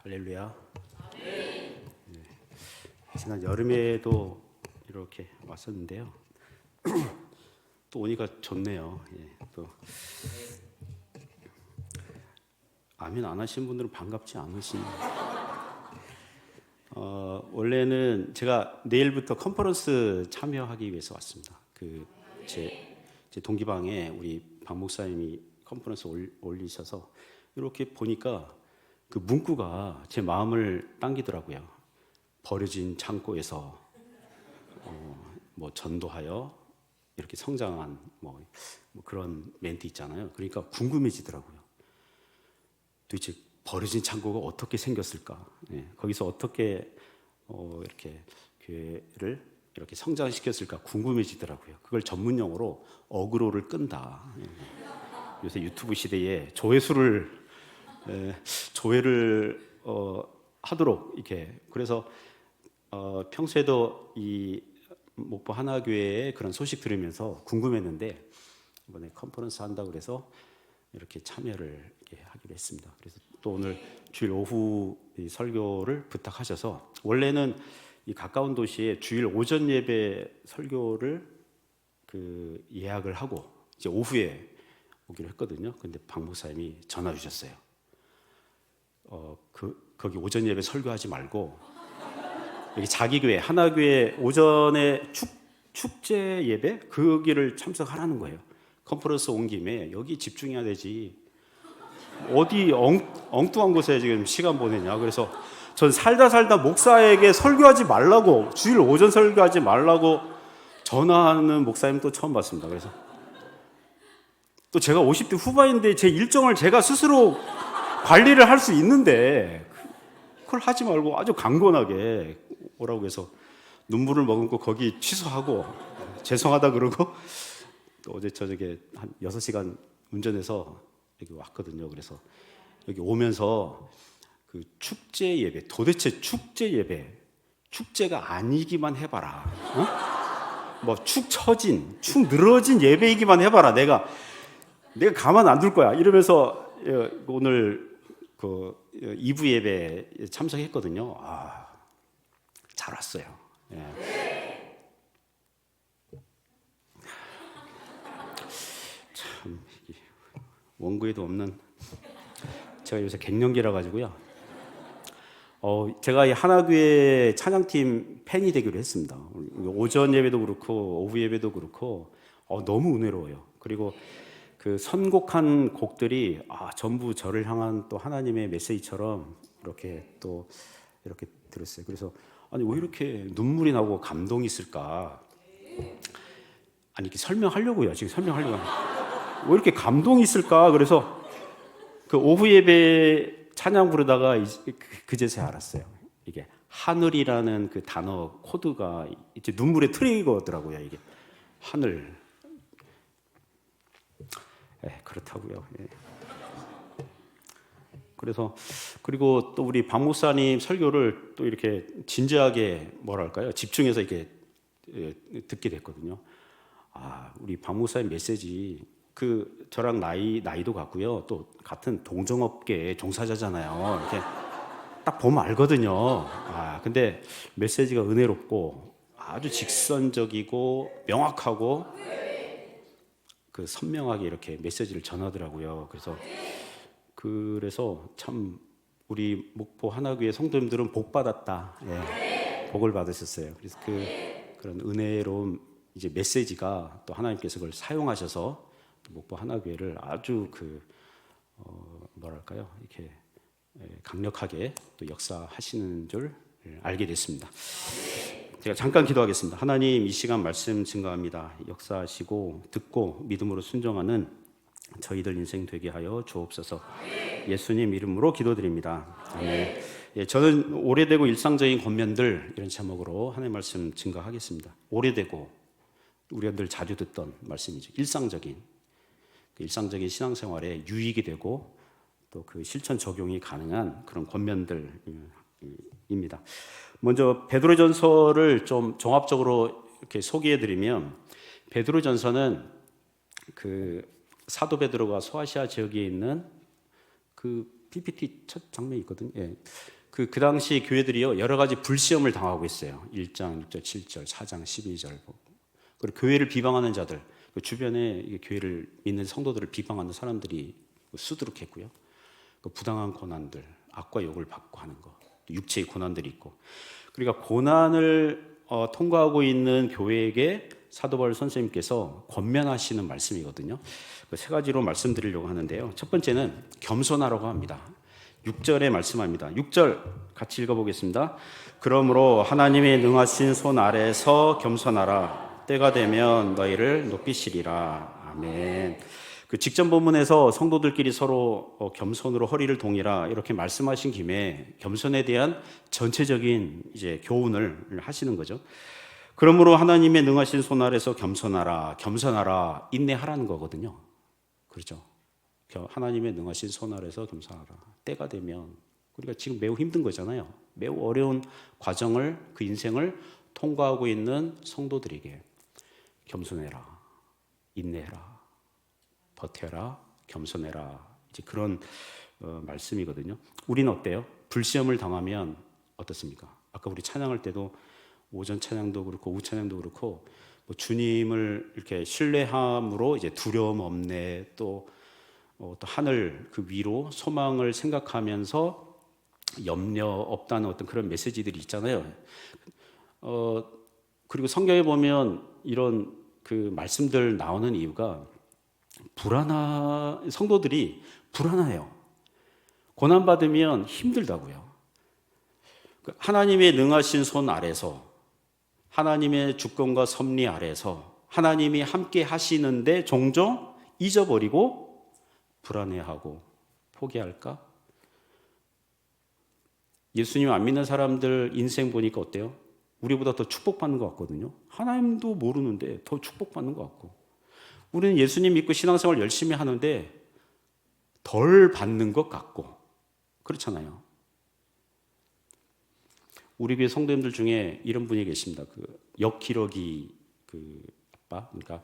할렐루야. 네. 지난 여름에도 이렇게 왔었는데요. 또 오니까 좋네요. 또 아멘 안 하신 분들은 반갑지 않으시네요. 원래는 제가 내일부터 컨퍼런스 참여하기 위해서 왔습니다. 제 동기방에 우리 박 목사님이 컨퍼런스 올리셔서 이렇게 보니까 그 문구가 제 마음을 당기더라고요. 버려진 창고에서 뭐 전도하여 이렇게 성장한 뭐 그런 멘트 있잖아요. 그러니까 궁금해지더라고요. 도대체 버려진 창고가 어떻게 생겼을까? 거기서 어떻게 이렇게 교회를 이렇게 성장시켰을까 궁금해지더라고요. 그걸 전문용어로 어그로를 끈다. 요새 유튜브 시대에 조회를 하도록 이렇게 그래서 평소에도 이 목포 하나교회의 그런 소식 들으면서 궁금했는데 이번에 컨퍼런스 한다고 그래서 이렇게 참여를 이렇게 하기로 했습니다. 그래서 또 오늘 주일 오후 이 설교를 부탁하셔서 원래는 이 가까운 도시에 주일 오전 예배 설교를 그 예약을 하고 이제 오후에 오기로 했거든요. 근데 박 목사님이 전화 주셨어요. 거기 오전 예배 설교하지 말고 여기 자기 교회 하나교회 오전에 축제 예배 거기를 참석하라는 거예요. 컨퍼런스 온 김에 여기 집중해야 되지. 어디 엉뚱한 곳에 지금 시간 보내냐. 그래서 전 살다 목사에게 설교하지 말라고 주일 오전 설교하지 말라고 전화하는 목사님 또 처음 봤습니다. 그래서 또 제가 50대 후반인데 제 일정을 제가 스스로 관리를 할 수 있는데 그걸 하지 말고 아주 강건하게 오라고 해서 눈물을 머금고 거기 취소하고 죄송하다 그러고 또 어제 저녁에 한 6시간 운전해서 여기 왔거든요. 그래서 여기 오면서 그 축제 예배 도대체 축제 예배 축제가 아니기만 해봐라. 뭐 축 처진 축 늘어진 예배이기만 해봐라. 내가 가만 안 둘 거야. 이러면서 오늘 그 2부 예배 참석했거든요. 잘 왔어요. 참 원고에도 없는 제가 요새 갱년기라 가지고요. 제가 이 하나교회 찬양팀 팬이 되기로 했습니다. 오전 예배도 그렇고 오후 예배도 그렇고 너무 은혜로워요. 그리고 그 선곡한 곡들이 전부 저를 향한 또 하나님의 메시지처럼 이렇게 또 이렇게 들었어요. 그래서 아니 왜 이렇게 눈물이 나고 감동이 있을까? 아니 이렇게 설명하려고요. 지금 설명하려고 왜 이렇게 감동이 있을까? 그래서 그 오후 예배 찬양 부르다가 그제서야 알았어요. 이게 하늘이라는 그 단어 코드가 이제 눈물의 트리거더라고요. 이게 하늘. 그렇다고요. 그래서 그리고 또 우리 박 목사님 설교를 또 이렇게 진지하게 뭐랄까요? 집중해서 이렇게 듣게 됐거든요. 우리 박 목사님 메시지 그 저랑 나이도 같고요. 또 같은 동종업계 종사자잖아요. 이렇게 딱 보면 알거든요. 근데 메시지가 은혜롭고 아주 직선적이고 명확하고 그 선명하게 이렇게 메시지를 전하더라고요. 그래서 참 우리 목포 하나교회 성도님들은 복 받았다. 복을 받으셨어요. 그래서 그런 은혜로운 이제 메시지가 또 하나님께서 그걸 사용하셔서 목포 하나교회를 아주 뭐랄까요 이렇게 강력하게 또 역사하시는 줄 알게 됐습니다. 제가 잠깐 기도하겠습니다. 하나님 이 시간 말씀 증거합니다. 역사하시고 듣고 믿음으로 순종하는 저희들 인생 되게 하여 주옵소서. 예수님 이름으로 기도드립니다. 아멘. 저는 오래되고 일상적인 권면들 이런 제목으로 하나님의 말씀 증거하겠습니다. 오래되고 우리가 늘 자주 듣던 말씀이죠. 일상적인 신앙생활에 유익이 되고 또 그 실천 적용이 가능한 그런 권면들입니다. 먼저 베드로전서를 좀 종합적으로 이렇게 소개해드리면 베드로전서는 그 사도 베드로가 소아시아 지역에 있는 그 PPT 첫 장면이 있거든요. 그 당시 교회들이요, 여러 가지 불시험을 당하고 있어요. 1장 6절 7절 4장 12절. 그리고 교회를 비방하는 자들, 그 주변에 교회를 믿는 성도들을 비방하는 사람들이 수두룩했고요. 그 부당한 고난들, 악과 욕을 받고 하는 거, 육체의 고난들이 있고, 그러니까 고난을 통과하고 있는 교회에게 사도 바울 선생님께서 권면하시는 말씀이거든요. 그 세 가지로 말씀드리려고 하는데요. 첫 번째는 겸손하라고 합니다. 6절에 말씀합니다. 6절 같이 읽어보겠습니다. 그러므로 하나님의 능하신 손 아래서 겸손하라. 때가 되면 너희를 높이시리라. 아멘. 그 직전 본문에서 성도들끼리 서로 겸손으로 허리를 동이라 이렇게 말씀하신 김에 겸손에 대한 전체적인 이제 교훈을 하시는 거죠. 그러므로 하나님의 능하신 손 아래서 겸손하라, 겸손하라, 인내하라는 거거든요. 그렇죠? 하나님의 능하신 손 아래서 겸손하라. 때가 되면, 우리가 지금 매우 힘든 거잖아요. 매우 어려운 과정을, 그 인생을 통과하고 있는 성도들에게 겸손해라, 인내해라, 버텨라, 겸손해라. 이제 그런 말씀이거든요. 우리는 어때요? 불시험을 당하면 어떻습니까? 아까 우리 찬양할 때도 오전 찬양도 그렇고 오후 찬양도 그렇고 뭐 주님을 이렇게 신뢰함으로 이제 두려움 없네, 또 하늘 그 위로 소망을 생각하면서 염려 없다는 어떤 그런 메시지들이 있잖아요. 그리고 성경에 보면 이런 그 말씀들 나오는 이유가 성도들이 불안해요. 고난받으면 힘들다고요. 하나님의 능하신 손 아래서, 하나님의 주권과 섭리 아래서 하나님이 함께 하시는데 종종 잊어버리고 불안해하고 포기할까? 예수님 안 믿는 사람들 인생 보니까 어때요? 우리보다 더 축복받는 것 같거든요. 하나님도 모르는데 더 축복받는 것 같고, 우리는 예수님 믿고 신앙생활 열심히 하는데 덜 받는 것 같고 그렇잖아요. 우리 교회 성도님들 중에 이런 분이 계십니다. 그 역기러기 그 아빠, 그러니까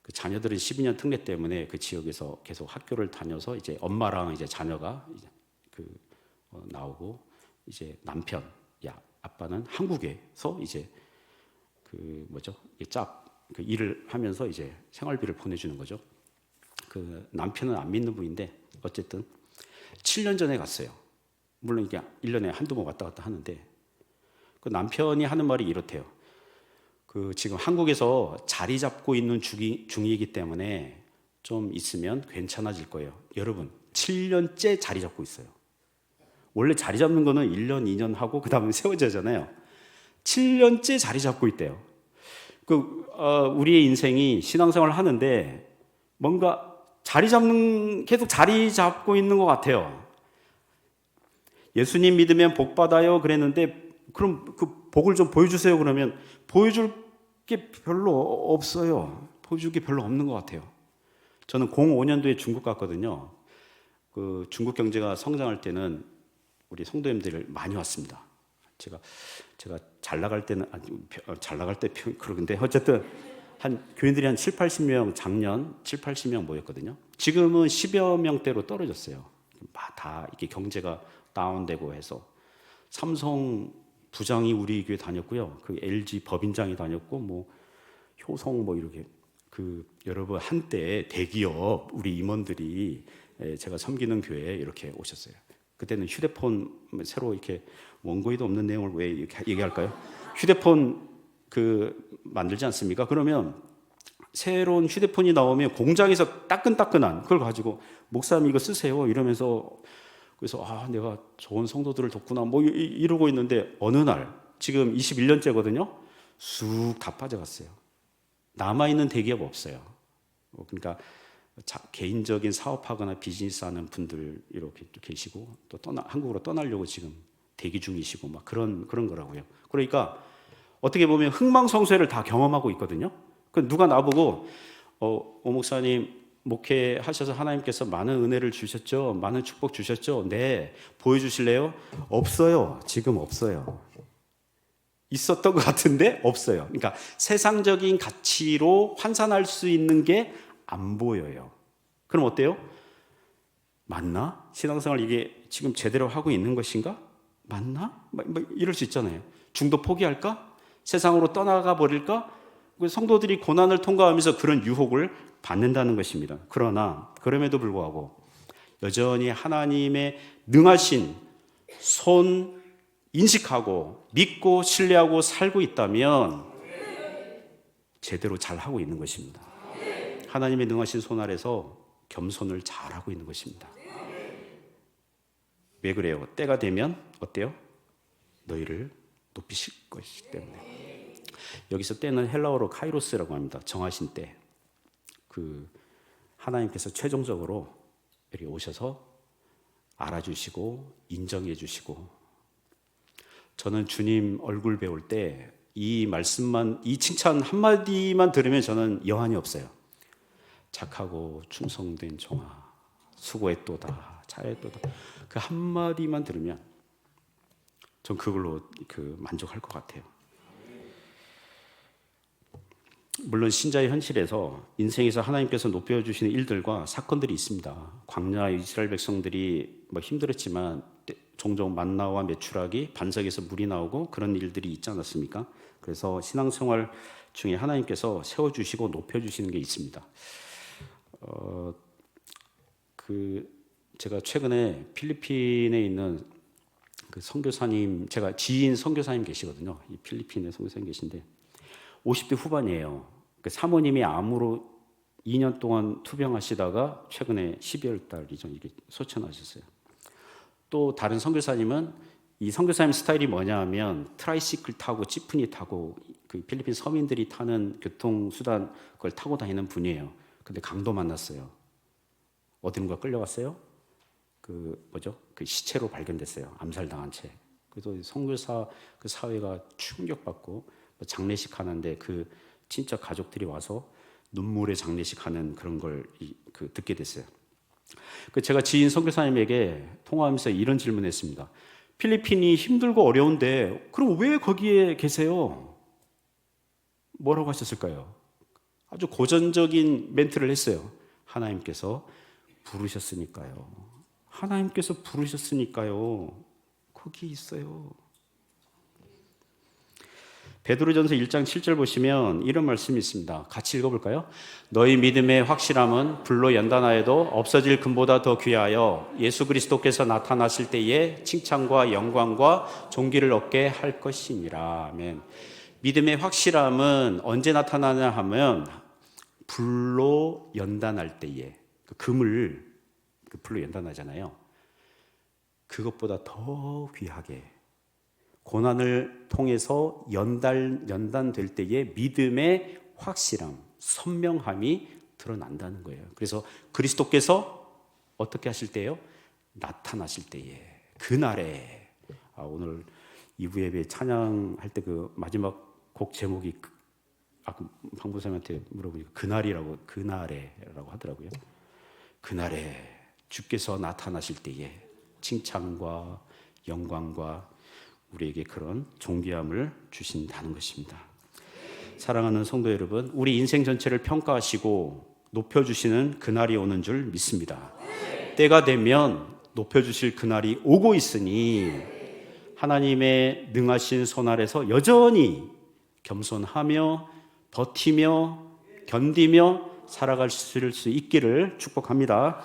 그 자녀들은 12년 특례 때문에 그 지역에서 계속 학교를 다녀서 이제 엄마랑 이제 자녀가 이제 나오고, 이제 남편, 아빠는 한국에서 이제 그 그 일을 하면서 이제 생활비를 보내주는 거죠. 그 남편은 안 믿는 분인데 어쨌든 7년 전에 갔어요. 물론 이게 1년에 한두 번 왔다 갔다 하는데, 그 남편이 하는 말이 이렇대요. 그 지금 한국에서 자리 잡고 있는 중이기 때문에 좀 있으면 괜찮아질 거예요. 여러분, 7년째 자리 잡고 있어요. 원래 자리 잡는 거는 1년, 2년 하고 그 다음에 세워져잖아요. 7년째 자리 잡고 있대요. 우리의 인생이 신앙생활을 하는데 뭔가 계속 자리 잡고 있는 것 같아요. 예수님 믿으면 복 받아요 그랬는데, 그럼 그 복을 좀 보여주세요 그러면 보여줄 게 별로 없어요. 보여줄 게 별로 없는 것 같아요. 저는 05년도에 중국 갔거든요. 그 중국 경제가 성장할 때는 우리 성도님들 많이 왔습니다. 제가 잘 나갈 때는 잘 나갈 때 그러는데 어쨌든 교인들이 한 7, 80명, 작년 7, 80명 모였거든요. 지금은 10여 명대로 떨어졌어요. 다 이게 경제가 다운되고 해서 삼성 부장이 우리 교회 다녔고요. 그 LG 법인장이 다녔고, 뭐 효성 뭐 이렇게 여러분 한때 대기업 우리 임원들이 제가 섬기는 교회에 이렇게 오셨어요. 그때는 휴대폰 새로 이렇게 원고에도 없는 내용을 왜 이렇게 얘기할까요? 휴대폰 만들지 않습니까? 그러면 새로운 휴대폰이 나오면 공장에서 따끈따끈한 그걸 가지고 목사님 이거 쓰세요 이러면서, 그래서 내가 좋은 성도들을 뒀구나 뭐 이러고 있는데 어느 날, 지금 21년째거든요. 쑥 다 빠져갔어요. 남아있는 대기업 없어요. 그러니까 개인적인 사업하거나 비즈니스하는 분들 이렇게 계시고, 또 한국으로 떠나려고 지금 대기 중이시고 막 그런 거라고요. 그러니까 어떻게 보면 흥망성쇠를 다 경험하고 있거든요. 그 누가 나보고 오 목사님 목회하셔서 하나님께서 많은 은혜를 주셨죠? 많은 축복 주셨죠? 네. 보여주실래요? 없어요. 지금 없어요. 있었던 것 같은데 없어요. 그러니까 세상적인 가치로 환산할 수 있는 게 안 보여요. 그럼 어때요? 맞나? 신앙생활 이게 지금 제대로 하고 있는 것인가? 맞나? 이럴 수 있잖아요. 중도 포기할까? 세상으로 떠나가 버릴까? 성도들이 고난을 통과하면서 그런 유혹을 받는다는 것입니다. 그러나 그럼에도 불구하고 여전히 하나님의 능하신 손 인식하고 믿고 신뢰하고 살고 있다면 제대로 잘하고 있는 것입니다. 하나님의 능하신 손 아래서 겸손을 잘하고 있는 것입니다. 왜 그래요? 때가 되면 어때요? 너희를 높이실 것이기 때문에. 여기서 때는 헬라어로 카이로스라고 합니다. 정하신 때. 하나님께서 최종적으로 여기 오셔서 알아주시고 인정해 주시고, 저는 주님 얼굴 배울 때 이 말씀만, 이 칭찬 한마디만 들으면 저는 여한이 없어요. 착하고 충성된 종아, 수고했도다, 잘했도다. 그 한마디만 들으면 전 그걸로 만족할 것 같아요. 물론 신자의 현실에서 인생에서 하나님께서 높여주시는 일들과 사건들이 있습니다. 광야 이스라엘 백성들이 힘들었지만 종종 만나와 메추라기, 반석에서 물이 나오고 그런 일들이 있지 않았습니까? 그래서 신앙생활 중에 하나님께서 세워주시고 높여주시는 게 있습니다. 제가 최근에 필리핀에 있는 그 선교사님, 제가 지인 선교사님 계시거든요. 이 필리핀에 선교사님 계신데 50대 후반이에요. 그 사모님이 암으로 2년 동안 투병하시다가 최근에 12월 달이죠. 이게 소천하셨어요. 또 다른 선교사님은, 이 선교사님 스타일이 뭐냐 하면 트라이시클 타고 지프니 타고 그 필리핀 서민들이 타는 교통수단 그걸 타고 다니는 분이에요. 근데 강도 만났어요. 어디론가 끌려갔어요. 그 시체로 발견됐어요. 암살당한 채. 그래서 선교사 그 사회가 충격받고 장례식 하는데 그 친척 가족들이 와서 눈물의 장례식 하는 그런 걸 듣게 됐어요. 제가 지인 선교사님에게 통화하면서 이런 질문했습니다. 필리핀이 힘들고 어려운데 그럼 왜 거기에 계세요? 뭐라고 하셨을까요? 아주 고전적인 멘트를 했어요. 하나님께서 부르셨으니까요. 하나님께서 부르셨으니까요. 거기 있어요. 베드로전서 1장 7절 보시면 이런 말씀이 있습니다. 같이 읽어볼까요? 너희 믿음의 확실함은 불로 연단하여도 없어질 금보다 더 귀하여 예수 그리스도께서 나타나실 때에 칭찬과 영광과 존귀를 얻게 할 것이니라. 아멘. 믿음의 확실함은 언제 나타나냐 하면 불로 연단할 때에, 금을 불로 연단하잖아요. 그것보다 더 귀하게 고난을 통해서 연단될 때의 믿음의 확실함, 선명함이 드러난다는 거예요. 그래서 그리스도께서 어떻게 하실 때요? 나타나실 때에, 그날에. 오늘 2부 예배 찬양할 때 그 마지막 곡 제목이 방부사님한테 물어보니까 그날에라고 하더라고요. 그날에 주께서 나타나실 때에 칭찬과 영광과 우리에게 그런 존귀함을 주신다는 것입니다. 사랑하는 성도 여러분, 우리 인생 전체를 평가하시고 높여주시는 그날이 오는 줄 믿습니다. 때가 되면 높여주실 그날이 오고 있으니 하나님의 능하신 손 아래서 여전히 겸손하며 버티며 견디며 살아갈 수 있기를 축복합니다.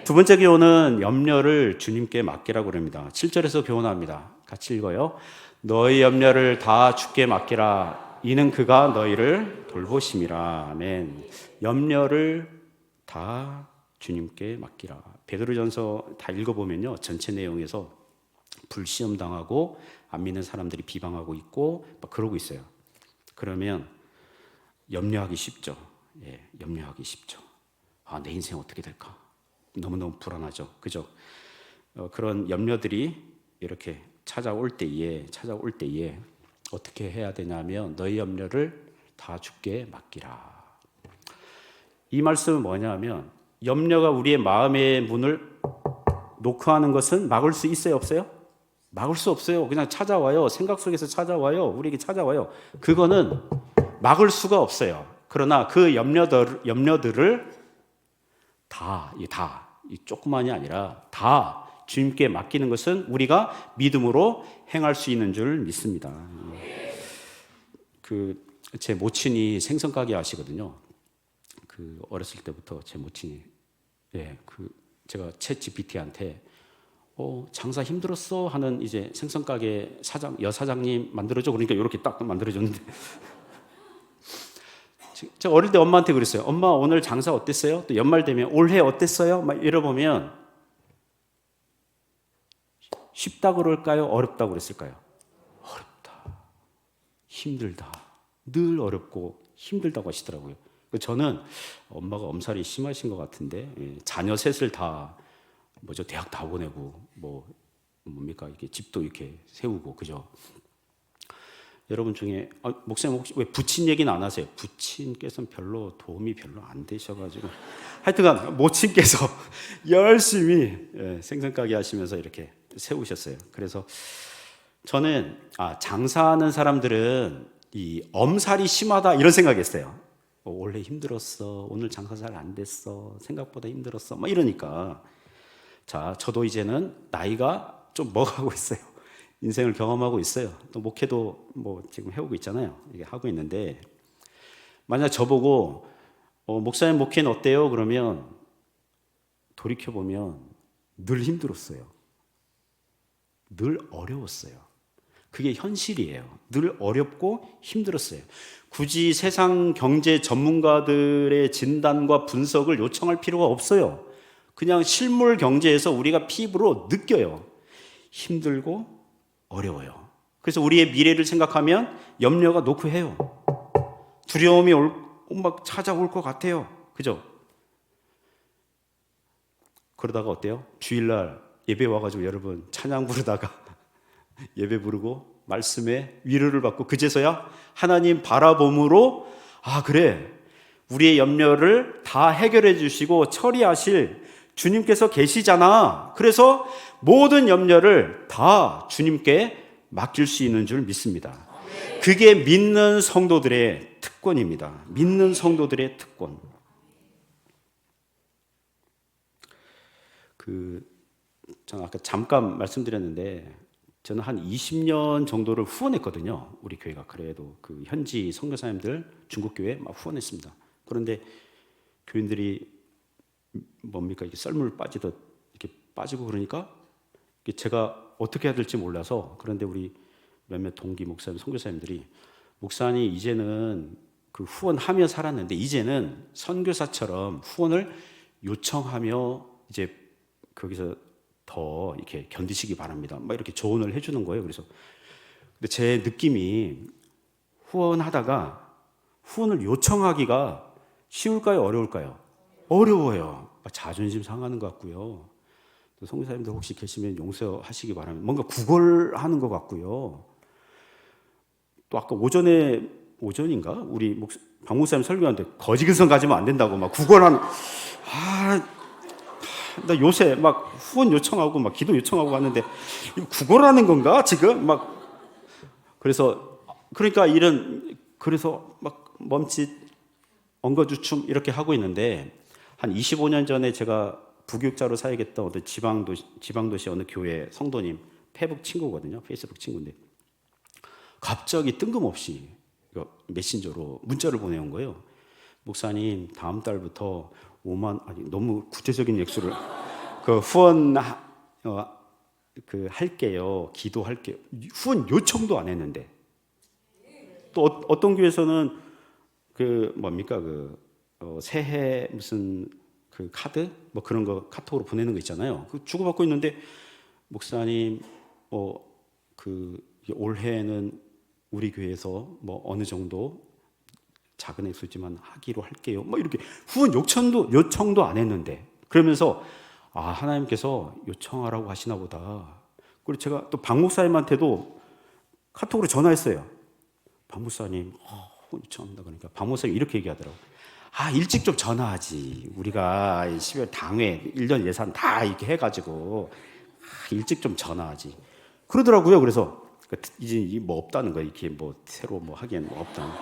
두 번째 교훈은 염려를 주님께 맡기라고 합니다. 7절에서 교훈합니다. 같이 읽어요. 너희 염려를 다 주께 맡기라. 이는 그가 너희를 돌보심이라. 아멘. 염려를 다 주님께 맡기라. 베드로전서 다 읽어보면요, 전체 내용에서 불시험 당하고 안 믿는 사람들이 비방하고 있고 막 그러고 있어요. 그러면 염려하기 쉽죠. 염려하기 쉽죠. 내 인생 어떻게 될까? 너무너무 불안하죠. 그죠? 그런 염려들이 이렇게 찾아올 때에 어떻게 해야 되냐면 너희 염려를 다 주께 맡기라. 이 말씀은 뭐냐면 염려가 우리의 마음의 문을 노크하는 것은 막을 수 있어요, 없어요? 막을 수 없어요. 그냥 찾아와요. 생각 속에서 찾아와요. 우리에게 찾아와요. 그거는 막을 수가 없어요. 그러나 그 염려들을 이 조그만이 아니라 다 주님께 맡기는 것은 우리가 믿음으로 행할 수 있는 줄 믿습니다. 제 모친이 생선 가게 하시거든요. 어렸을 때부터 제 모친이 제가 챗 GPT한테 장사 힘들었어 하는 이제 생선 가게 여사장님 만들어줘, 그러니까 이렇게 딱 만들어줬는데 제가 어릴 때 엄마한테 그랬어요. 엄마 오늘 장사 어땠어요? 또 연말 되면 올해 어땠어요? 막 이러보면 쉽다 그럴까요? 어렵다 그랬을까요? 어렵다, 힘들다, 늘 어렵고 힘들다고 하시더라고요. 저는 엄마가 엄살이 심하신 것 같은데, 자녀 셋을 다 대학 다 보내고 뭡니까 이게 집도 이렇게 세우고, 그죠? 여러분 중에 목사님 혹시 왜 부친 얘기는 안 하세요? 부친께서는 도움이 별로 안 되셔가지고 하여튼간 모친께서 열심히 생선 가게 하시면서 이렇게 세우셨어요. 그래서 저는 장사하는 사람들은 이 엄살이 심하다 이런 생각했어요. 원래 힘들었어, 오늘 장사 잘 안 됐어, 생각보다 힘들었어, 막 이러니까 저도 이제는 나이가 좀 먹어가고 있어요. 인생을 경험하고 있어요. 또 목회도 지금 해오고 있잖아요. 이게 하고 있는데, 만약 저보고 목사님 목회는 어때요? 그러면 돌이켜보면 늘 힘들었어요. 늘 어려웠어요. 그게 현실이에요. 늘 어렵고 힘들었어요. 굳이 세상 경제 전문가들의 진단과 분석을 요청할 필요가 없어요. 그냥 실물 경제에서 우리가 피부로 느껴요. 힘들고 어려워요. 그래서 우리의 미래를 생각하면 염려가 노크해요. 두려움이 막 찾아올 것 같아요. 그죠? 그러다가 어때요? 주일날 예배 와가지고 여러분 찬양 부르다가 예배 부르고 말씀에 위로를 받고 그제서야 하나님 바라봄으로 그래, 우리의 염려를 다 해결해 주시고 처리하실 주님께서 계시잖아. 그래서 모든 염려를 다 주님께 맡길 수 있는 줄 믿습니다. 그게 믿는 성도들의 특권입니다. 믿는 성도들의 특권. 저는 아까 잠깐 말씀드렸는데 저는 한 20년 정도를 후원했거든요. 우리 교회가 그래도 현지 선교사님들 중국교회 막 후원했습니다. 그런데 교인들이 이렇게 썰물 빠지듯 이렇게 빠지고 그러니까 제가 어떻게 해야 될지 몰라서, 그런데 우리 몇몇 동기 목사님, 선교사님들이 목사님 이제는 후원하며 살았는데 이제는 선교사처럼 후원을 요청하며 이제 거기서 더 이렇게 견디시기 바랍니다. 막 이렇게 조언을 해주는 거예요. 그래서 근데 제 느낌이 후원하다가 후원을 요청하기가 쉬울까요? 어려울까요? 어려워요. 자존심 상하는 것 같고요. 또 선교사님들 혹시 계시면 용서하시기 바랍니다. 뭔가 구걸하는 것 같고요. 또 아까 오전인가 우리 박 목사님 설교하는데 거지근성 가지면 안 된다고 막 구걸하는. 나 요새 막 후원 요청하고 막 기도 요청하고 하는데 이거 구걸하는 건가 지금 그래서 막 멈칫 엉거주춤 이렇게 하고 있는데, 한 25년 전에 제가 부교육자로 사역했던 어떤 지방도시 어느 교회 성도님 페북 친구거든요. 페이스북 친구인데 갑자기 뜬금없이 메신저로 문자를 보내온 거예요. 목사님 다음 달부터 5만, 너무 구체적인 액수를 후원 할게요. 기도할게요. 후원 요청도 안 했는데, 또 어떤 교회에서는 새해 무슨 카드 그런 거 카톡으로 보내는 거 있잖아요. 주고받고 있는데 목사님 올해는 우리 교회에서 어느 정도 작은 액수지만 하기로 할게요. 이렇게 후원 요청도 안 했는데, 그러면서 하나님께서 요청하라고 하시나 보다. 그리고 제가 또 박 목사님한테도 카톡으로 전화했어요. 박 목사님 후원 요청합니다. 그러니까 박 목사님 이렇게 얘기하더라고요. 일찍 좀 전화하지. 우리가 12월 당회 1년 예산 다 이렇게 해가지고 일찍 좀 전화하지. 그러더라고요. 그래서 이제 없다는 거예요. 이렇게 새로 하기엔 없다는.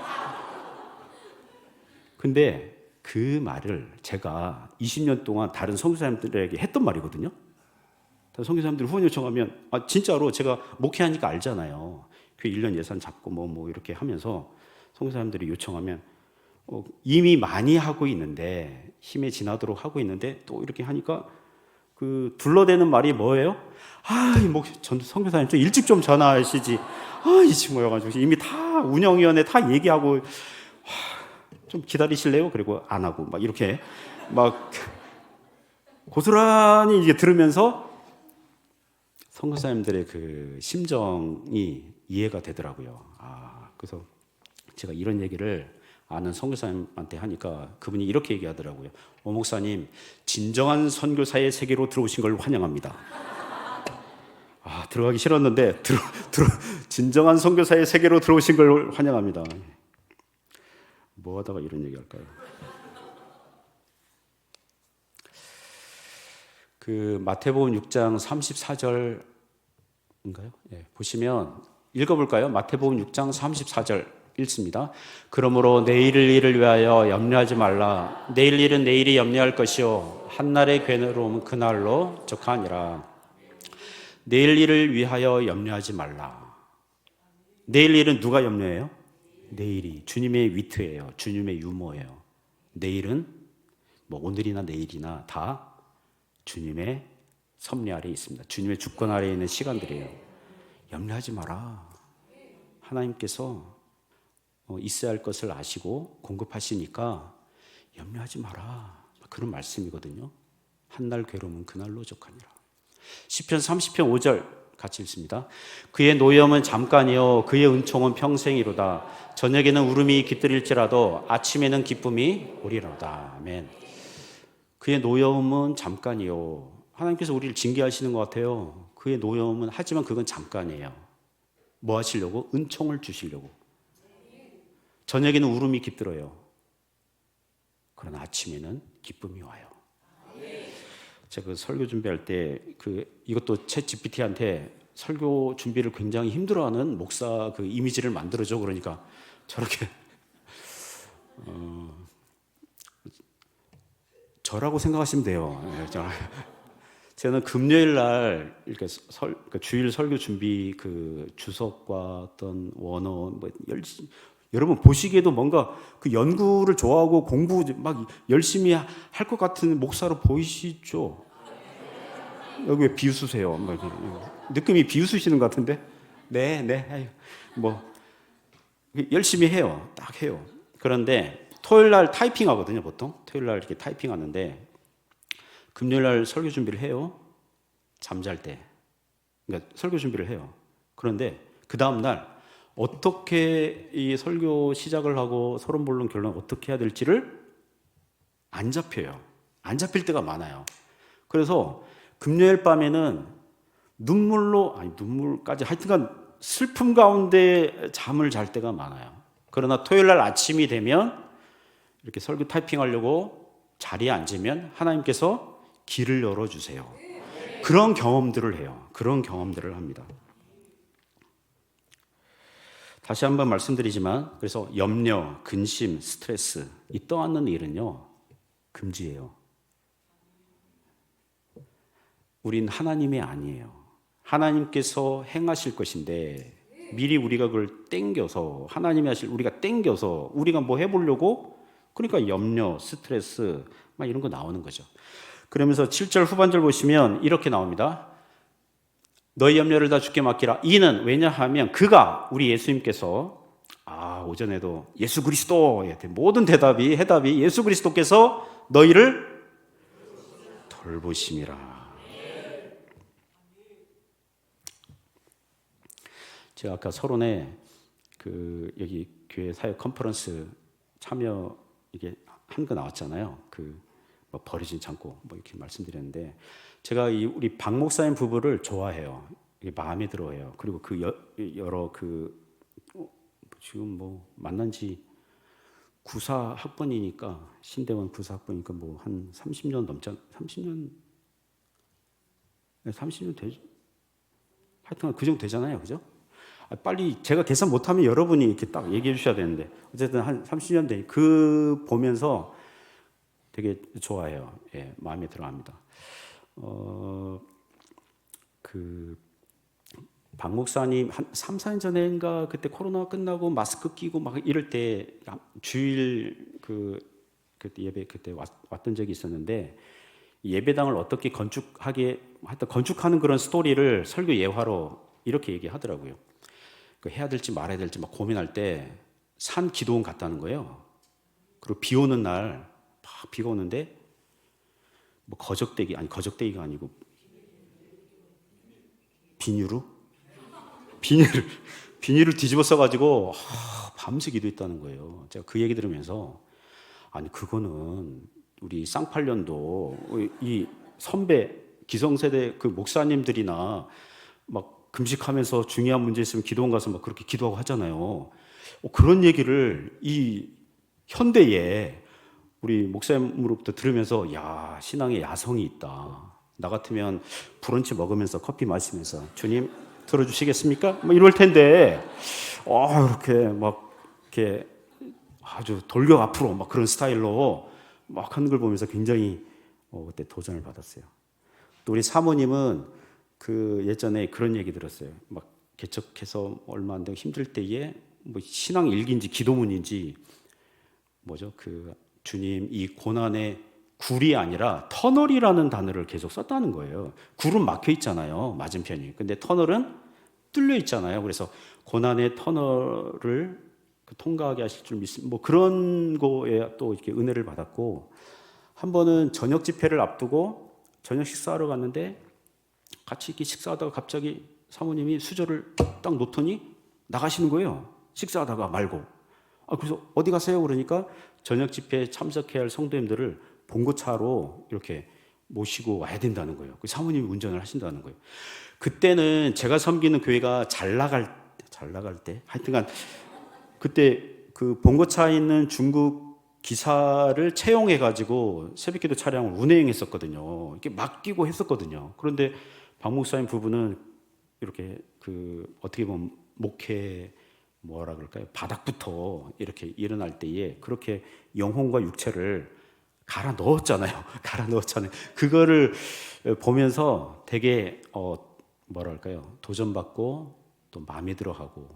근데 그 말을 제가 20년 동안 다른 선교사님들에게 했던 말이거든요. 선교사님들이 후원 요청하면 진짜로 제가 목회하니까 알잖아요. 교회 1년 예산 잡고 뭐 이렇게 하면서 선교사님들이 요청하면 이미 많이 하고 있는데 힘에 지나도록 하고 있는데 또 이렇게 하니까 그 둘러대는 말이 뭐예요? 선교사님 좀 일찍 좀 전화하시지. 이 친구여가지고 이미 다 운영위원회 다 얘기하고 좀 기다리실래요? 그리고 안 하고 막 이렇게 막 고스란히 이제 들으면서 선교사님들의 그 심정이 이해가 되더라고요. 그래서 제가 이런 얘기를 아는 선교사님한테 하니까 그분이 이렇게 얘기하더라고요. 목사님, 진정한 선교사의 세계로 들어오신 걸 환영합니다. 들어가기 싫었는데 진정한 선교사의 세계로 들어오신 걸 환영합니다. 뭐 하다가 이런 얘기 할까요? 그 마태복음 6장 34절인가요? 보시면 읽어볼까요? 마태복음 6장 34절 읽습니다. 그러므로 내일 일을 위하여 염려하지 말라. 내일 일은 내일이 염려할 것이요 한날의 괴로움은 그날로 족하니라. 내일 일을 위하여 염려하지 말라. 내일 일은 누가 염려해요? 내일이 주님의 위트예요. 주님의 유머예요. 내일은 뭐 오늘이나 내일이나 다 주님의 섭리 아래에 있습니다. 주님의 주권 아래에 있는 시간들이에요. 염려하지 마라. 하나님께서 있어야 할 것을 아시고 공급하시니까 염려하지 마라. 그런 말씀이거든요. 한날 괴로움은 그날로 족하니라. 시편 30편 5절 같이 읽습니다. 그의 노염은 잠깐이요 그의 은총은 평생이로다. 저녁에는 울음이 깃들일지라도 아침에는 기쁨이 오리로다. 아멘. 그의 노여움은 잠깐이요. 하나님께서 우리를 징계하시는 것 같아요. 그의 노여움은 하지만 그건 잠깐이에요. 뭐 하시려고? 은총을 주시려고. 저녁에는 울음이 깃들어요. 그러나 아침에는 기쁨이 와요. 제가 그 설교 준비할 때 이것도 챗 GPT한테 설교 준비를 굉장히 힘들어하는 목사 그 이미지를 만들어줘. 그러니까 저렇게 저라고 생각하시면 돼요. 저는 금요일 날 이렇게 주일 설교 준비 그 주석과 어떤 원어 여러분 보시기에도 뭔가 그 연구를 좋아하고 공부 막 열심히 할 것 같은 목사로 보이시죠? 여기 왜 비웃으세요? 느낌이 비웃으시는 것 같은데? 네. 열심히 해요. 딱 해요. 그런데 토요일 날 타이핑 하거든요, 보통. 토요일 날 이렇게 타이핑 하는데 금요일 날 설교 준비를 해요. 잠잘 때. 그러니까 설교 준비를 해요. 그런데 그 다음 날 어떻게 이 설교 시작을 하고 서론본론 결론 어떻게 해야 될지를 안 잡혀요. 안 잡힐 때가 많아요. 그래서 금요일 밤에는 눈물까지 하여튼간 슬픔 가운데 잠을 잘 때가 많아요. 그러나 토요일 날 아침이 되면 이렇게 설교 타이핑하려고 자리에 앉으면 하나님께서 길을 열어주세요. 그런 경험들을 해요. 그런 경험들을 합니다. 다시 한번 말씀드리지만 그래서 염려, 근심, 스트레스 이 떠안는 일은요 금지예요. 우린 하나님이 아니에요. 하나님께서 행하실 것인데 미리 우리가 그걸 땡겨서 하나님이 하실 우리가 땡겨서 우리가 뭐 해보려고 그러니까 염려, 스트레스 막 이런 거 나오는 거죠. 그러면서 7절 후반절 보시면 이렇게 나옵니다. 너희 염려를 다 주께 맡기라. 이는 왜냐하면 그가 우리 예수님께서 오전에도 예수 그리스도 모든 해답이 예수 그리스도께서 너희를 돌보심이라. 제가 아까 서론에 여기 교회 사역 컨퍼런스 참여 이게 한 거 나왔잖아요. 뭐 버려진 창고 뭐 이렇게 말씀드렸는데 제가 우리 박 목사님 부부를 좋아해요. 이게 마음에 들어요. 그리고 여러 지금 뭐 만난 지 구사 학번이니까 신대원 구사 학번이니까 뭐 한 30년 넘잖아. 30년 되죠. 하여튼 그 정도 되잖아요. 그죠? 빨리 제가 계산 못하면 여러분이 이렇게 딱 얘기해 주셔야 되는데 어쨌든 한 30년 된 보면서 되게 좋아해요. 마음에 들어합니다. 박 목사님 한 3, 4년 전인가 그때 코로나 끝나고 마스크 끼고 막 이럴 때 주일 그때 예배 그때 왔던 적이 있었는데 예배당을 어떻게 건축하는 그런 스토리를 설교 예화로 이렇게 얘기하더라고요. 해야 될지 말아야 될지 막 고민할 때 산 기도원 갔다는 거예요. 그리고 비 오는 날 막 비가 오는데 뭐 거적대기가 아니고 비닐을 뒤집어 써가지고 밤새 기도했다는 거예요. 제가 그 얘기 들으면서 아니 그거는 우리 쌍팔년도 이 선배 기성세대 그 목사님들이나 막 금식하면서 중요한 문제 있으면 기도원 가서 막 그렇게 기도하고 하잖아요. 그런 얘기를 이 현대에 우리 목사님으로부터 들으면서 야 신앙에 야성이 있다. 나 같으면 브런치 먹으면서 커피 마시면서 주님 들어주시겠습니까? 뭐 이럴 텐데 이렇게 아주 돌격 앞으로 막 그런 스타일로 막 하는 걸 보면서 굉장히 그때 도전을 받았어요. 또 우리 사모님은 그 예전에 그런 얘기 들었어요. 막 개척해서 얼마 안 되고 힘들 때에 뭐 신앙 일기인지 기도문인지 뭐죠? 그 주님 이 고난의 굴이 아니라 터널이라는 단어를 계속 썼다는 거예요. 굴은 막혀 있잖아요. 맞은편이. 근데 터널은 뚫려 있잖아요. 그래서 고난의 터널을 통과하게 하실 줄 믿습니다. 뭐 그런 거에 또 이렇게 은혜를 받았고 한 번은 저녁 집회를 앞두고 저녁 식사하러 갔는데 같이 이렇게 식사하다가 갑자기 사모님이 수저를 딱 놓더니 나가시는 거예요. 식사하다가 말고. 그래서 어디 가세요? 그러니까 저녁 집회에 참석해야 할 성도님들을 봉고차로 이렇게 모시고 와야 된다는 거예요. 사모님이 운전을 하신다는 거예요. 그때는 제가 섬기는 교회가 잘 나갈 때 하여튼간 그때 그 봉고차에 있는 중국 기사를 채용해가지고 새벽기도 차량을 운행했었거든요. 이렇게 맡기고 했었거든요. 그런데 박 목사님 부부는 이렇게 어떻게 보면 목회 뭐라 그럴까요? 바닥부터 이렇게 일어날 때에 그렇게 영혼과 육체를 갈아 넣었잖아요. 그거를 보면서 되게 뭐랄까요? 도전받고 또 마음에 들어하고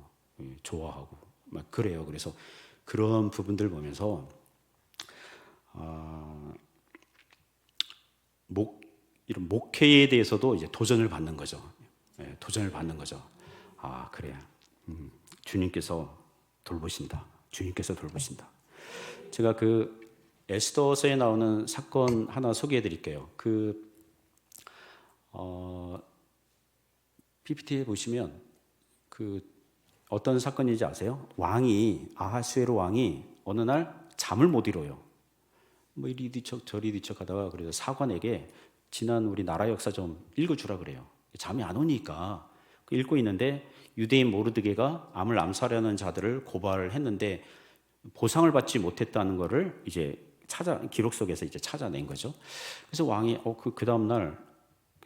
좋아하고 막 그래요. 그래서 그런 부분들 보면서 이런 목회에 대해서도 이제 도전을 받는 거죠. 도전을 받는 거죠. 그래. 주님께서 돌보신다. 제가 그 에스더서에 나오는 사건 하나 소개해 드릴게요. PPT에 보시면 어떤 사건인지 아세요? 아하수에로 왕이 어느 날 잠을 못 이뤄요. 뭐 이리 뒤척 저리 뒤척 하다가 그래서 사관에게 지난 우리 나라 역사 좀 읽어주라 그래요. 잠이 안 오니까 읽고 있는데 유대인 모르드게가 암을 암살하는 자들을 고발을 했는데 보상을 받지 못했다는 것을 이제 기록 속에서 이제 찾아낸 거죠. 그래서 왕이 그 다음 날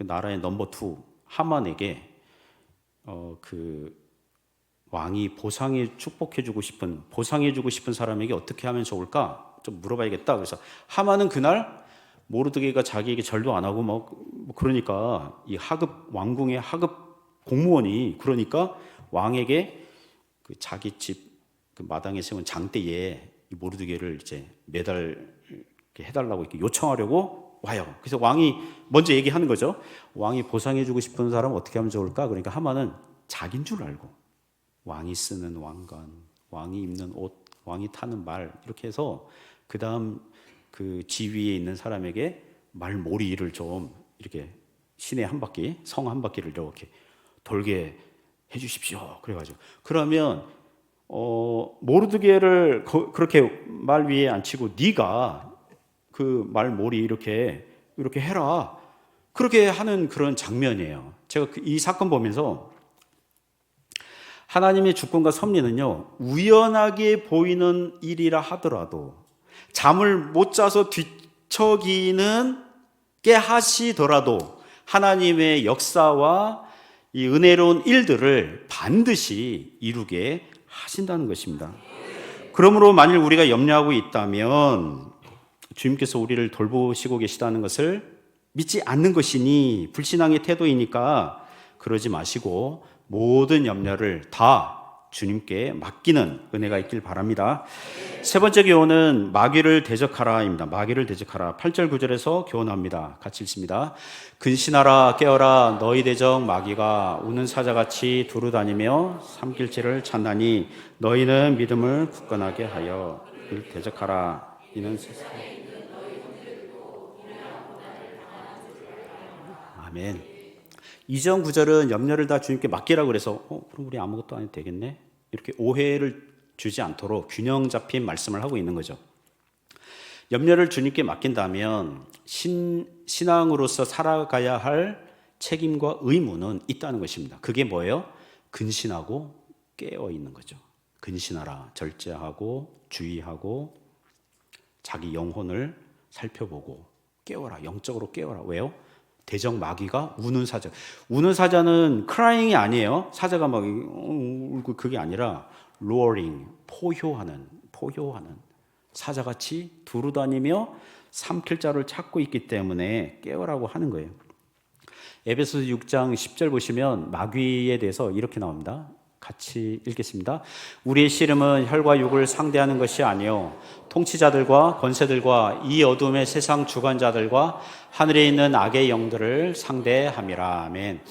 그 나라의 넘버 2 하만에게 왕이 보상해주고 싶은 사람에게 어떻게 하면 좋을까 좀 물어봐야겠다. 그래서 하만은 그날 모르드게가 자기에게 절도 안 하고 뭐 그러니까 이 왕궁의 하급 공무원이 그러니까 왕에게 자기 집 마당에 세운 장대에 이 모르드게를 이제 매달 해달라고 이렇게 요청하려고 와요. 그래서 왕이 먼저 얘기하는 거죠. 왕이 보상해주고 싶은 사람은 어떻게 하면 좋을까? 그러니까 하만은 자기인 줄 알고 왕이 쓰는 왕관, 왕이 입는 옷, 왕이 타는 말 이렇게 해서 그 다음 그 지위에 있는 사람에게 말몰이를 좀 이렇게 시내 한 바퀴, 성 한 바퀴를 이렇게 돌게 해주십시오. 그래가지고 그러면 모르드게를 그렇게 말 위에 앉히고 네가 그 말몰이 이렇게 해라. 그렇게 하는 그런 장면이에요. 제가 이 사건 보면서 하나님의 주권과 섭리는요, 우연하게 보이는 일이라 하더라도 잠을 못 자서 뒤척이는 게 하시더라도 하나님의 역사와 이 은혜로운 일들을 반드시 이루게 하신다는 것입니다. 그러므로 만일 우리가 염려하고 있다면 주님께서 우리를 돌보시고 계시다는 것을 믿지 않는 것이니 불신앙의 태도이니까 그러지 마시고 모든 염려를 다 주님께 맡기는 은혜가 있길 바랍니다. 세 번째 교훈은 마귀를 대적하라입니다. 마귀를 대적하라. 8절 9절에서 교훈합니다. 같이 읽습니다. 근신하라 깨어라 너희 대적 마귀가 우는 사자같이 두루다니며 삼킬지를 찾나니 너희는 믿음을 굳건하게 하여 그를 대적하라. 이는 세상에 아멘. 이전 구절은 염려를 다 주님께 맡기라고 그래서 그럼 우리 아무것도 안 해도 되겠네? 이렇게 오해를 주지 않도록 균형 잡힌 말씀을 하고 있는 거죠. 염려를 주님께 맡긴다면 신앙으로서 살아가야 할 책임과 의무는 있다는 것입니다. 그게 뭐예요? 근신하고 깨어 있는 거죠. 근신하라, 절제하고 주의하고 자기 영혼을 살펴보고 깨어라, 영적으로 깨어라. 왜요? 대적 마귀가 우는 사자. 우는 사자는 크라잉이 아니에요. 사자가 막 울고 그게 아니라 roaring, 포효하는 사자같이 두루다니며 삼킬 자를 찾고 있기 때문에 깨어라고 하는 거예요. 에베소서 6장 10절 보시면 마귀에 대해서 이렇게 나옵니다. 같이 읽겠습니다. 우리의 씨름은 혈과 육을 상대하는 것이 아니요 통치자들과 권세들과 이 어둠의 세상 주관자들과 하늘에 있는 악의 영들을 상대함이라. 아멘.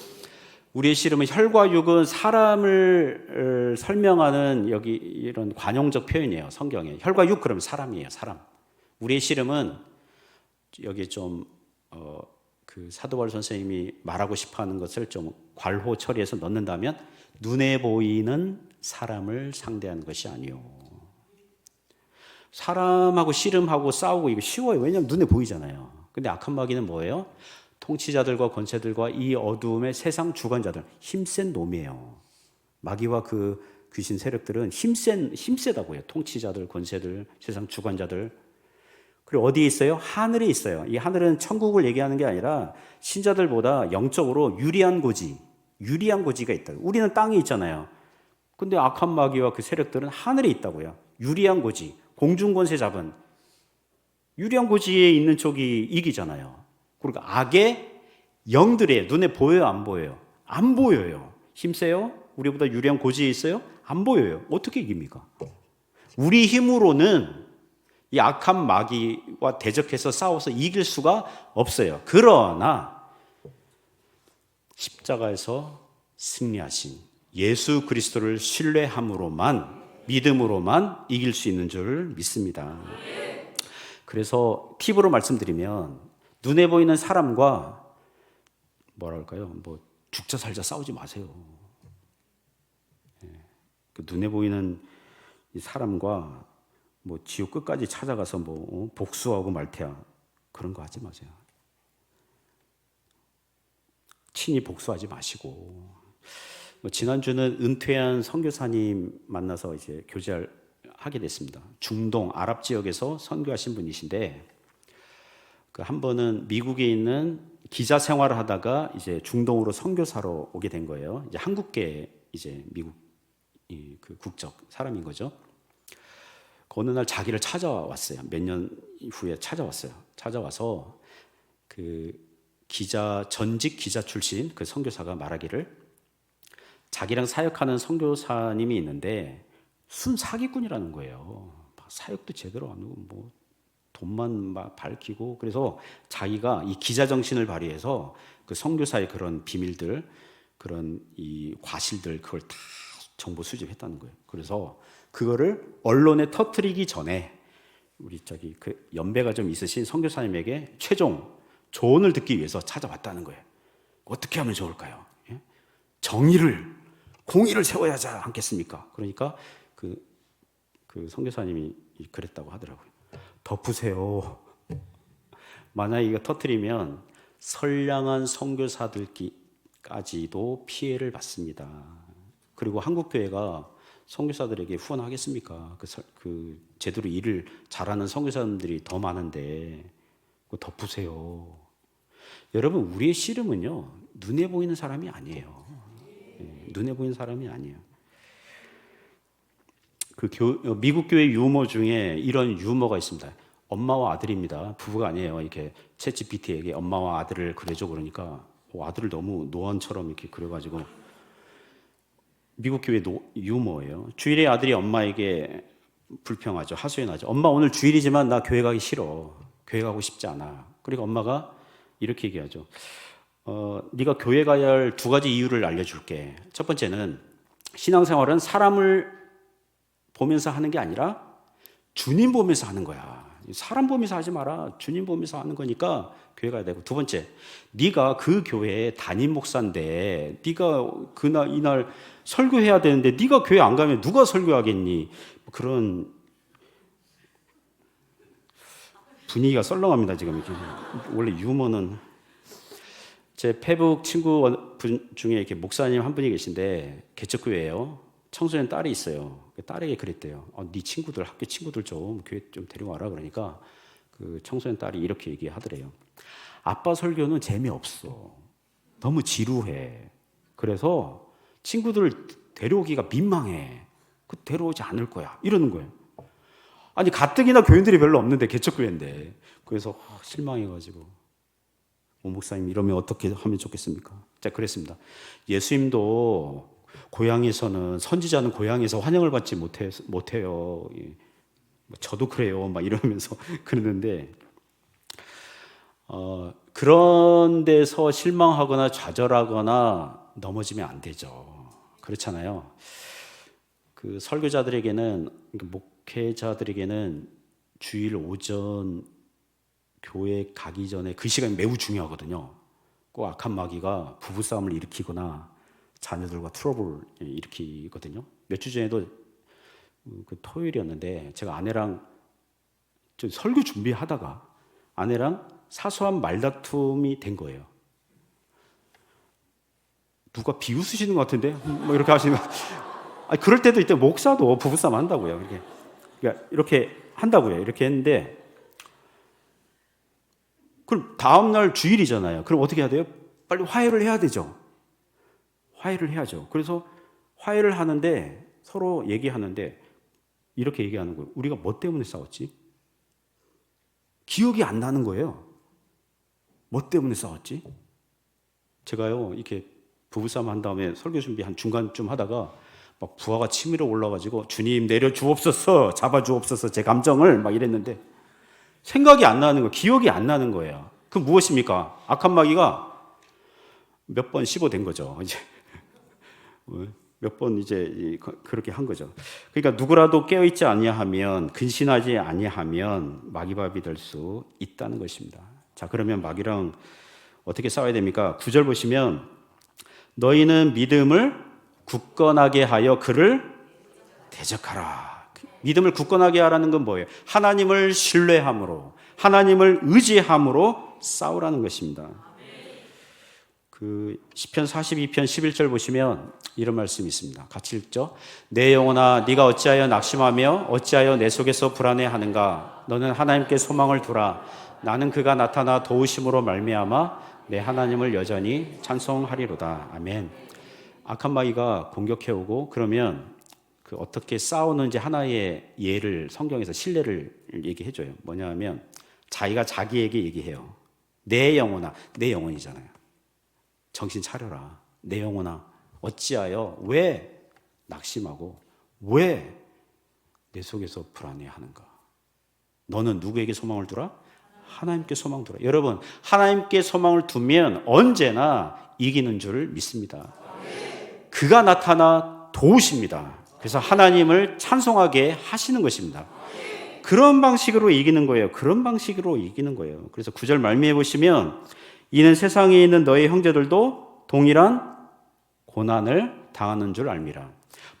우리의 씨름은 혈과 육은 사람을 설명하는 여기 이런 관용적 표현이에요. 성경에 혈과 육 그러면 사람이에요. 사람. 우리의 씨름은 여기 좀 그 사도 바울 선생님이 말하고 싶어하는 것을 좀 괄호 처리해서 넣는다면 눈에 보이는 사람을 상대하는 것이 아니요. 사람하고 씨름하고 싸우고 이거 쉬워요. 왜냐하면 눈에 보이잖아요. 근데 악한 마귀는 뭐예요? 통치자들과 권세들과 이 어두움의 세상 주관자들, 힘센 놈이에요. 마귀와 그 귀신 세력들은 힘세다고 해요. 통치자들, 권세들, 세상 주관자들. 그리고 어디에 있어요? 하늘에 있어요. 이 하늘은 천국을 얘기하는 게 아니라 신자들보다 영적으로 유리한 고지가 있다. 우리는 땅에 있잖아요. 근데 악한 마귀와 그 세력들은 하늘에 있다고요. 유리한 고지, 공중권세 잡은 유리한 고지에 있는 쪽이 이기잖아요. 그러니까 악의 영들이에요. 눈에 보여요, 안 보여요? 안 보여요. 힘세요? 우리보다 유리한 고지에 있어요? 안 보여요. 어떻게 이깁니까? 우리 힘으로는 이 악한 마귀와 대적해서 싸워서 이길 수가 없어요. 그러나 십자가에서 승리하신 예수 그리스도를 신뢰함으로만, 믿음으로만 이길 수 있는 줄 믿습니다. 그래서 팁으로 말씀드리면 눈에 보이는 사람과 뭐랄까요? 죽자 살자 싸우지 마세요. 그 눈에 보이는 이 사람과 지옥 끝까지 찾아가서 복수하고 말태야 그런 거 하지 마세요. 친히 복수하지 마시고. 지난주는 은퇴한 선교사님 만나서 이제 교제를 하게 됐습니다. 중동 아랍 지역에서 선교하신 분이신데 그 한 번은 미국에 있는 기자 생활을 하다가 이제 중동으로 선교사로 오게 된 거예요. 이제 한국계 이제 미국 그 국적 사람인 거죠. 어느 날 자기를 찾아왔어요. 몇 년 후에 찾아왔어요. 찾아와서 그 전직 기자 출신 그 선교사가 말하기를 자기랑 사역하는 선교사님이 있는데 순 사기꾼이라는 거예요. 사역도 제대로 안 하고 돈만 막 밝히고 그래서 자기가 이 기자 정신을 발휘해서 그 선교사의 그런 비밀들 그런 이 과실들 그걸 다 정보 수집했다는 거예요. 그래서 그거를 언론에 터뜨리기 전에 우리 그 연배가 좀 있으신 선교사님에게 최종 조언을 듣기 위해서 찾아왔다는 거예요. 어떻게 하면 좋을까요? 공의를 세워야 하지 않겠습니까? 그러니까 그 선교사님이 그랬다고 하더라고요. 덮으세요. 만약 이거 터뜨리면 선량한 선교사들까지도 피해를 받습니다. 그리고 한국교회가 선교사들에게 후원하겠습니까? 그 제대로 일을 잘하는 선교사님들이 더 많은데 그거 덮으세요. 여러분 우리의 씨름은요 눈에 보이는 사람이 아니에요. 눈에 보이는 사람이 아니에요. 미국 교회 유머 중에 이런 유머가 있습니다. 엄마와 아들입니다. 부부가 아니에요. 이렇게 챗GPT에게 엄마와 아들을 그려줘 그러니까 아들을 너무 노안처럼 이렇게 그려가지고 미국 교회 유머예요. 주일에 아들이 엄마에게 불평하죠. 하소연하죠. 엄마 오늘 주일이지만 나 교회 가기 싫어. 교회 가고 싶지 않아. 그리고 엄마가 이렇게 얘기하죠. 네가 교회 가야 할 두 가지 이유를 알려줄게. 첫 번째는 신앙생활은 사람을 보면서 하는 게 아니라 주님 보면서 하는 거야. 사람 보면서 하지 마라. 주님 보면서 하는 거니까 교회 가야 되고. 두 번째, 네가 그 교회의 담임 목사인데 네가 이날 설교해야 되는데 네가 교회 안 가면 누가 설교하겠니? 그런 분위기가 썰렁합니다 지금. 이렇게. 원래 유머는 제 페북 친구 분 중에 이렇게 목사님 한 분이 계신데 개척교회예요. 청소년 딸이 있어요. 딸에게 그랬대요. 네 친구들 학교 친구들 좀 교회 좀 데려와라. 그러니까 그 청소년 딸이 이렇게 얘기하더래요. 아빠 설교는 재미없어. 너무 지루해. 그래서 친구들 데려오기가 민망해. 데려오지 않을 거야. 이러는 거예요. 아니 가뜩이나 교인들이 별로 없는데 개척교회인데. 그래서 실망해가지고 목사님 이러면 어떻게 하면 좋겠습니까? 자, 그랬습니다. 예수님도 고향에서는 선지자는 고향에서 환영을 받지 못해요. 저도 그래요. 막 이러면서 그러는데 그런 데서 실망하거나 좌절하거나 넘어지면 안 되죠. 그렇잖아요. 그 설교자들에게는 목회자들에게는 주일 오전 교회 가기 전에 그 시간이 매우 중요하거든요. 꼭 악한 마귀가 부부싸움을 일으키거나 자녀들과 트러블을 일으키거든요. 몇 주 전에도 그 토요일이었는데 제가 아내랑 좀 설교 준비하다가 아내랑 사소한 말다툼이 된 거예요. 누가 비웃으시는 것 같은데? 뭐 이렇게 하시는 그럴 때도 있대. 목사도 부부싸움 한다고요. 이렇게 한다고요. 이렇게 했는데 그럼 다음날 주일이잖아요. 그럼 어떻게 해야 돼요? 빨리 화해를 해야 되죠. 화해를 해야죠. 그래서 화해를 하는데 서로 얘기하는데 이렇게 얘기하는 거예요. 우리가 뭐 때문에 싸웠지? 기억이 안 나는 거예요. 뭐 때문에 싸웠지? 제가요, 이렇게 부부싸움 한 다음에 설교 준비 한 중간쯤 하다가 막 부하가 치밀어 올라가지고 주님 내려 주옵소서, 잡아 주옵소서 제 감정을 막 이랬는데 생각이 안 나는 거예요. 기억이 안 나는 거예요. 그 무엇입니까? 악한 마귀가 몇 번 씹어댄 거죠. 이제 몇 번 이제 그렇게 한 거죠. 그러니까 누구라도 깨어있지 아니하면 근신하지 아니하면 마귀밥이 될 수 있다는 것입니다. 자, 그러면 마귀랑 어떻게 싸워야 됩니까? 9절 보시면 너희는 믿음을 굳건하게 하여 그를 대적하라. 믿음을 굳건하게 하라는 건 뭐예요? 하나님을 신뢰함으로, 하나님을 의지함으로 싸우라는 것입니다. 그 시편 42편 11절 보시면 이런 말씀이 있습니다. 같이 읽죠. 내 영혼아 네가 어찌하여 낙심하며 어찌하여 내 속에서 불안해하는가? 너는 하나님께 소망을 두라. 나는 그가 나타나 도우심으로 말미암아 내 하나님을 여전히 찬송하리로다. 아멘. 악한 마귀가 공격해오고 그러면 그 어떻게 싸우는지 하나의 예를 성경에서 신뢰를 얘기해줘요. 뭐냐 하면 자기가 자기에게 얘기해요. 내 영혼아, 내 영혼이잖아요. 정신 차려라. 내 영혼아, 어찌하여 왜 낙심하고 왜 내 속에서 불안해하는가? 너는 누구에게 소망을 두라? 하나님께 소망 두라. 여러분, 하나님께 소망을 두면 언제나 이기는 줄 믿습니다. 그가 나타나 도우십니다. 그래서 하나님을 찬송하게 하시는 것입니다. 그런 방식으로 이기는 거예요. 그런 방식으로 이기는 거예요. 그래서 9절 말미에 보시면 이는 세상에 있는 너희 형제들도 동일한 고난을 당하는 줄 알미라.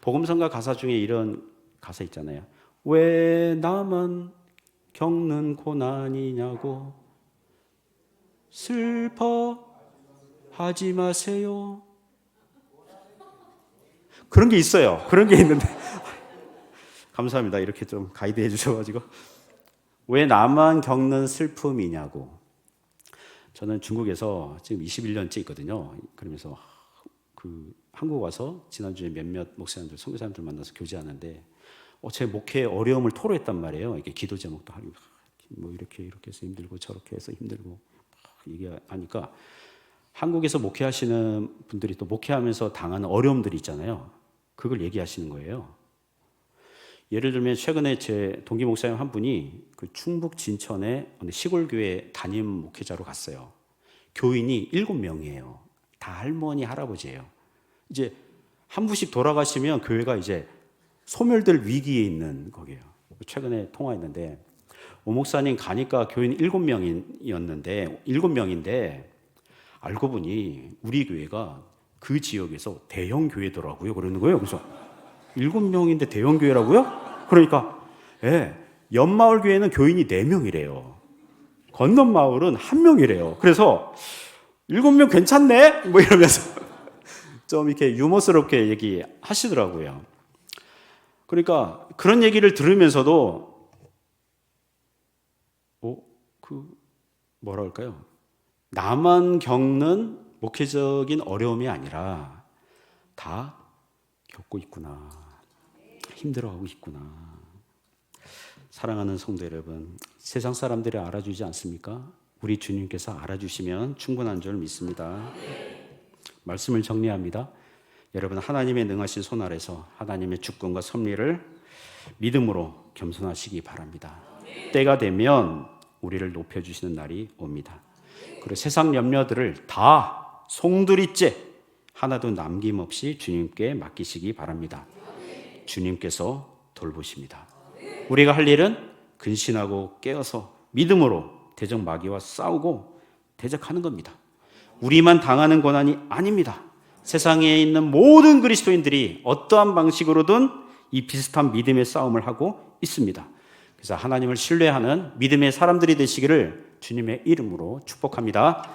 복음성가 가사 중에 이런 가사 있잖아요. 왜 나만 겪는 고난이냐고 슬퍼하지 마세요. 그런 게 있어요. 그런 게 있는데 감사합니다. 이렇게 좀 가이드 해주셔가지고 왜 나만 겪는 슬픔이냐고. 저는 중국에서 지금 21년째 있거든요. 그러면서 그 한국 와서 지난주에 몇몇 목사님들, 선교사님들 만나서 교제하는데 제 목회의 어려움을 토로했단 말이에요. 이게 기도 제목도 하고 뭐 이렇게 해서 힘들고 저렇게 해서 힘들고 얘기하니까 한국에서 목회하시는 분들이 또 목회하면서 당하는 어려움들이 있잖아요. 그걸 얘기하시는 거예요. 예를 들면 최근에 제 동기 목사님 한 분이 그 충북 진천의 어느 시골 교회 담임 목회자로 갔어요. 교인이 7명이에요. 다 할머니, 할아버지예요. 이제 한 분씩 돌아가시면 교회가 이제 소멸될 위기에 있는 거기에요. 최근에 통화했는데 오 목사님 가니까 교인 7명인데 알고 보니 우리 교회가 그 지역에서 대형 교회더라고요. 그러는 거예요. 그래서 7명인데 대형 교회라고요? 그러니까 옆마을 교회는 교인이 4명이래요. 건넌 마을은 1명이래요. 그래서 7명 괜찮네? 뭐 이러면서 좀 이렇게 유머스럽게 얘기하시더라고요. 그러니까 그런 얘기를 들으면서도 뭐라 할까요? 나만 겪는 목회적인 어려움이 아니라 다 겪고 있구나. 힘들어하고 있구나. 사랑하는 성도 여러분, 세상 사람들이 알아주지 않습니까? 우리 주님께서 알아주시면 충분한 줄 믿습니다. 말씀을 정리합니다. 여러분, 하나님의 능하신 손 아래서 하나님의 주권과 섭리를 믿음으로 겸손하시기 바랍니다. 때가 되면 우리를 높여주시는 날이 옵니다. 그리고 세상 염려들을 다 송두리째 하나도 남김없이 주님께 맡기시기 바랍니다. 주님께서 돌보십니다. 우리가 할 일은 근신하고 깨어서 믿음으로 대적 마귀와 싸우고 대적하는 겁니다. 우리만 당하는 고난이 아닙니다. 세상에 있는 모든 그리스도인들이 어떠한 방식으로든 이 비슷한 믿음의 싸움을 하고 있습니다. 그래서 하나님을 신뢰하는 믿음의 사람들이 되시기를 주님의 이름으로 축복합니다.